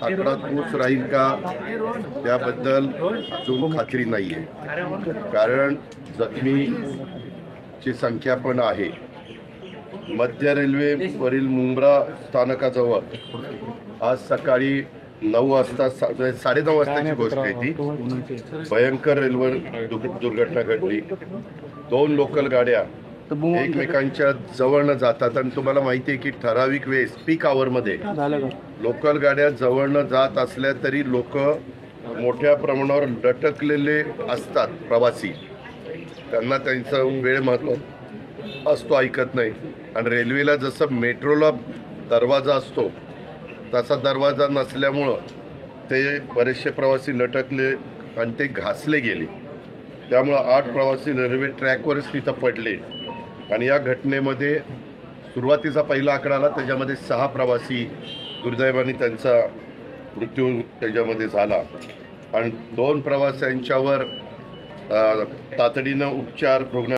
आकडा तोच राहील का त्याबद्दल अजून खात्री नाही आहे, कारण जखमीची संख्या पण आहे. मध्य रेल्वेवरील मुंब्रा स्थानकाजवळ आज सकाळी 9 वाजता 9:30 वाजताची गोष्ट आहे ती, भयंकर रेल्वे दुर्घटना घडली. 2 लोकल गाड्या एकमेकांच्या जवळ न जातात आणि तुम्हाला माहिती आहे की ठराविक वेळेस पीक आवरमध्ये लोकल गाड्या जवळ न जात असल्या तरी लोक मोठ्या प्रमाणावर लटकलेले असतात. प्रवासी त्यांना त्यांचा वेळ महत्त्व असतो, ऐकत नाही. आणि रेल्वेला जसं मेट्रोला दरवाजा असतो तसा दरवाजा नसल्यामुळं ते बरेचसे प्रवासी लटकले आणि ते घासले गेले. त्यामुळं 8 प्रवासी रेल्वे ट्रॅकवरच तिथं पडले. आणि या घटनेमध्ये सुरुवातीचा पहिला आकडा आला, त्याच्यामध्ये 6 प्रवासी दुर्दैवाने त्यांचा मृत्यू त्याच्यामध्ये झाला आणि 2 प्रवाशांच्यावर तातडीनं उपचार रुग्ण